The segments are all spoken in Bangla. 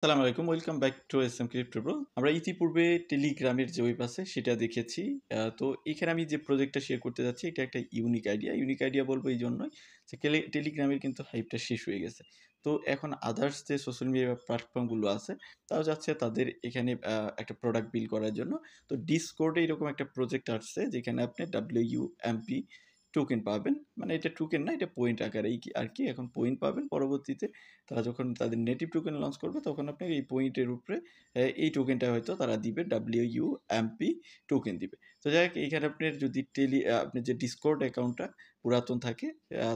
আসসালামু আলাইকুম। Welcome back to SM crypto bro. আমরা ইতিপূর্বে টেলিগ্রামের যে ওয়েব আছে সেটা দেখেছি। তো এখানে আমি যে প্রজেক্টটা শেয়ার করতে যাচ্ছি এটা একটা ইউনিক আইডিয়া। ইউনিক আইডিয়া বলবো এইজন্যই যে টেলিগ্রামের কিন্তু হাইপটা শেষ হয়ে গেছে। তো এখন আদার্স যে সোশ্যাল মিডিয়া প্ল্যাটফর্মগুলো আছে তারা চাচ্ছে তাদের এখানে একটা প্রোডাক্ট বিল্ড করার জন্য। তো ডিসকর্ডে এরকম একটা প্রজেক্ট আসছে যেখানে আপনি WUMP টোকেন পাবেন। মানে এটা টোকেন না, এটা পয়েন্ট আকারেই আরকি। এখন পয়েন্ট পাবেন পরবর্তীতে তারা যখন তাদের নেটিভ টোকেন লঞ্চ করবে তখন আপনাকে এই পয়েন্টের উপরে এই টোকেনটা হয়তো তারা দিবে, WUMP টোকেন দিবে। তো যাই হোক, এইখানে আপনার যদি আপনি যে ডিসকর্ড অ্যাকাউন্টটা পুরাতন থাকে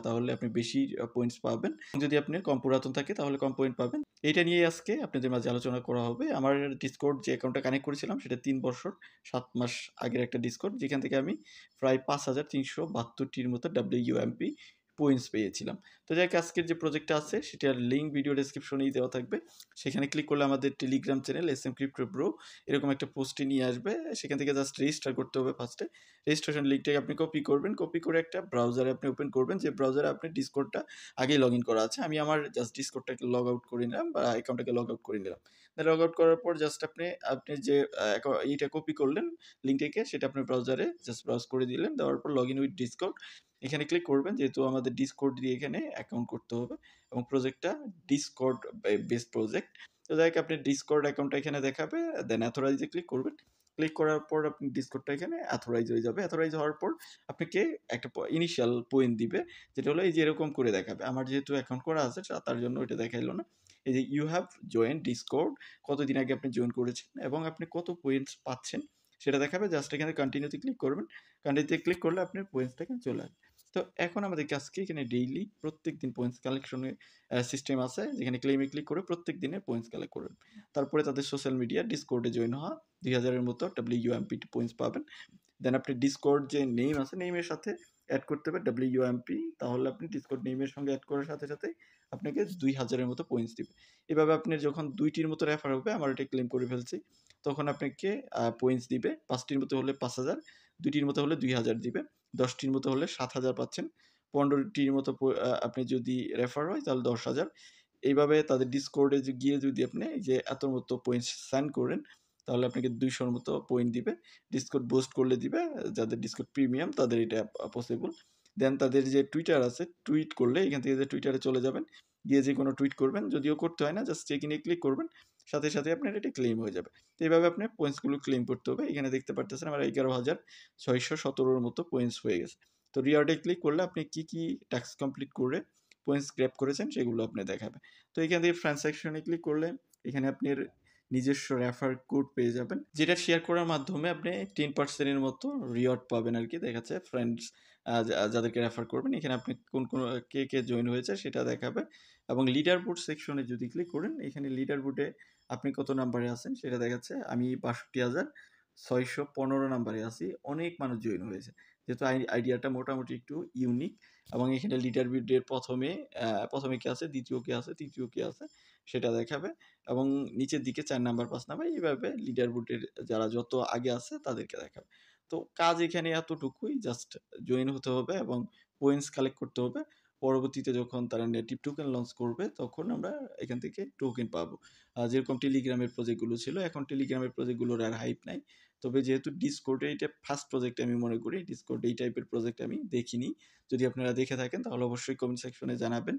তাহলে আপনি বেশি পয়েন্টস পাবেন। যদি আপনার কম পুরাতন থাকে তাহলে কম পয়েন্ট পাবেন। এইটা নিয়ে আজকে আপনাদের মাঝে আলোচনা করা হবে। আমার ডিসকর্ড যে অ্যাকাউন্টটা কানেক্ট করেছিলাম সেটা ৩ বছর ৭ মাস আগের একটা ডিসকর্ড, যেখান থেকে আমি প্রায় ৫,৩৭২টির মতো WUMP পয়েন্টস পেয়েছিলাম। তো যাই হোক, আজকের যে প্রজেক্টটা আছে সেটার লিঙ্ক ভিডিও ডেসক্রিপশনেই দেওয়া থাকবে। সেখানে ক্লিক করলে আমাদের Telegram channel SM crypto bro এরকম একটা পোস্টে নিয়ে আসবে। সেখান থেকে জাস্ট রেজিস্টার করতে হবে ফার্স্টে। রেজিস্ট্রেশন লিঙ্কটাকে আপনি কপি করবেন। কপি করে একটা ব্রাউজারে আপনি ওপেন করবেন, যে ব্রাউজারে আপনার ডিসকর্ডটা আগেই লগ ইন করা আছে। আমি আমার জাস্ট ডিসকর্ডটাকে লগ আউট করে নিলাম বা অ্যাকাউন্টটাকে লগ আউট করে নিলাম। লগ আউট করার পর জাস্ট আপনি যে এইটা কপি করলেন লিঙ্কটাকে, সেটা আপনার ব্রাউজারে জাস্ট ব্রাউজ করে দিলেন। দেওয়ার পর লগ ইন উইথ ডিসকর্ড এখানে ক্লিক করবেন, যেহেতু আমাদের ডিসকর্ড দিয়ে এখানে অ্যাকাউন্ট করতে হবে এবং প্রজেক্টটা ডিসকর্ড বেসড প্রজেক্ট। তো যাই হোক, আপনি ডিসকর্ড অ্যাকাউন্টটা এখানে দেখাবে, দেন অ্যাথরাইজে ক্লিক করবেন। ক্লিক করার পর আপনি ডিসকর্ডটা এখানে অ্যাথরাইজ হয়ে যাবে। অ্যাথরাইজ হওয়ার পর আপনাকে একটা ইনিশিয়াল পয়েন্ট দিবে, যেটা হলো এই যে এরকম করে দেখাবে। আমার যেহেতু অ্যাকাউন্ট করা আছে তার জন্য এটা দেখাইলো না। এই যে ইউ হ্যাভ জয়েন ডিসকর্ড, কতদিন আগে আপনি জয়েন করেছেন এবং আপনি কত পয়েন্টস পাচ্ছেন সেটা দেখাবে। জাস্ট এখানে কন্টিনিউতে ক্লিক করবেন। কন্টিনিউতে ক্লিক করলে আপনার পয়েন্টসটা চলে আসবে। তো এখন আমাদের কাজকে এখানে ডেইলি প্রত্যেকদিন পয়েন্টস কালেকশনের সিস্টেম আছে, যেখানে ক্লেমে ক্লিক করে প্রত্যেক দিনের পয়েন্টস কালেক্ট করবেন। তারপরে তাদের সোশ্যাল মিডিয়া ডিসকর্ডে জয়েন হওয়া, ২০০০-এর মতো WUMP পয়েন্টস পাবেন। দেন আপনি ডিসকর্ড যে নেম আছে নেমের সাথে অ্যাড করতে হবে WUMP, তাহলে আপনি ডিসকর্ড নেমের সঙ্গে অ্যাড করার সাথে সাথে আপনাকে ২০০০-এর মতো পয়েন্টস দিবে। এভাবে আপনার যখন ২টির মতো রেফার হবে, আমার এটা ক্লেম করে ফেলছি, তখন আপনাকে পয়েন্টস দিবে। ৫টির মতো হলে ৫,০০০, ২টির মতো হলে ২,০০০ দিবে, ১০টির মতো হলে ৭,০০০ পাচ্ছেন, ১৫টির মতো আপনি যদি রেফার হয় তাহলে ১০,০০০। এইভাবে তাদের ডিসকর্ডে গিয়ে যদি আপনি এই যে এত মতো পয়েন্টস সেন্ড করেন তাহলে আপনাকে ২০০-র মতো পয়েন্ট দিবে। ডিসকর্ড বুস্ট করলে দিবে, যাদের ডিসকর্ড প্রিমিয়াম তাদের এটা পসিবল। দেন তাদের যে টুইটার আছে, টুইট করলে এখান থেকে যে টুইটারে চলে যাবেন, গিয়ে যে কোনো টুইট করবেন, যদিও করতে হয় না, জাস্ট চেক ইনে ক্লিক করবেন, সাথে সাথে আপনার এটা ক্লেম হয়ে যাবে। তো এইভাবে আপনার পয়েন্টসগুলো ক্লেম করতে হবে। এখানে দেখতে পারতেছেন আমার ১১,৬১৭-র মতো পয়েন্টস হয়ে গেছে। তো রিওয়ার্ডে ক্লিক করলে আপনি কি কি টাস্ক কমপ্লিট করে পয়েন্টস গ্র্যাব করেছেন সেগুলো আপনি দেখাবে। তো এখান থেকে ফ্রেন্ড সেকশনে ক্লিক করলে এখানে আপনার নিজস্ব রেফার কোড পেয়ে যাবেন, যেটা শেয়ার করার মাধ্যমে আপনি 10% এর মতো রিওয়ার্ড পাবেন আরকি। দেখাচ্ছে ফ্রেন্ডস যাদেরকে রেফার করবেন, এখানে আপনি কোন কে জয়েন হয়েছে সেটা দেখাবে। এবং লিডার বোর্ড সেকশনে যদি ক্লিক করেন, এখানে লিডার বোর্ডে আপনি কত নাম্বারে আছেন সেটা দেখাচ্ছে। আমি ৬২,৬১৫ নাম্বারে আছি। অনেক মানুষ জয়েন হয়েছে। যেহেতু আইডিয়াটা মোটামুটি একটু ইউনিক, এবং এখানে লিডার বোর্ডের প্রথমে কে আছে, দ্বিতীয় কে আছে, তৃতীয় কে আছে সেটা দেখাবে। এবং নিচের দিকে ৪ নাম্বার ৫ নাম্বার এইভাবে লিডার বোর্ডের যারা যত আগে আছে তাদেরকে দেখাবে। তো কাজ এখানে এতটুকুই, জাস্ট জয়েন হতে হবে এবং পয়েন্টস কালেক্ট করতে হবে। পরবর্তীতে যখন তারা নেটিভ টোকেন লঞ্চ করবে তখন আমরা এখান থেকে টোকেন পাবো। যেরকম টেলিগ্রামের প্রজেক্টগুলো ছিল, এখন টেলিগ্রামের প্রজেক্টগুলোর আর হাইপ নাই। তবে যেহেতু ডিসকর্ডে এটা ফার্স্ট প্রজেক্ট আমি মনে করি, ডিসকর্ডে এই টাইপের প্রজেক্ট আমি দেখিনি। যদি আপনারা দেখে থাকেন তাহলে অবশ্যই কমেন্ট সেকশনে জানাবেন।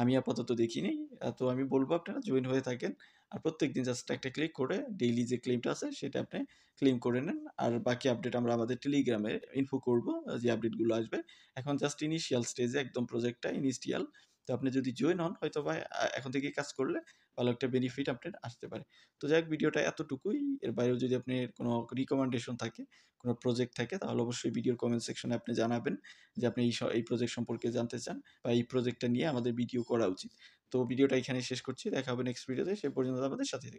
আমি আপাতত দেখিনি। তো আমি বলব আপনারা জয়েন হয়ে থাকেন। আর প্রত্যেকদিন জাস্ট একটা ক্লিক করে ডেইলি যে ক্লেমটা আছে সেটা আপনি ক্লেম করে নেন। আর বাকি আপডেট আমরা আমাদের টেলিগ্রামে ইনফো করব, যে আপডেটগুলো আসবে। এখন জাস্ট ইনিশিয়াল স্টেজে একদম প্রজেক্টটা ইনিশিয়াল। তো আপনি যদি জয়েন হন হয়তোবা এখন থেকেই কাজ করলে ভালো একটা বেনিফিট আপনার আসতে পারে। তো যাই হোক, ভিডিওটা এতটুকুই। এর বাইরেও যদি আপনার কোনো রিকমেন্ডেশন থাকে, কোনো প্রজেক্ট থাকে, তাহলে অবশ্যই ভিডিওর কমেন্ট সেকশনে আপনি জানাবেন যে আপনি এই প্রজেক্ট সম্পর্কে জানতে চান বা এই প্রজেক্টটা নিয়ে আমাদের ভিডিও করা উচিত। তো ভিডিওটা এখানেই শেষ করছি। দেখা হবে নেক্সট ভিডিওতে। সে পর্যন্ত আমাদের সাথেই থাকুন।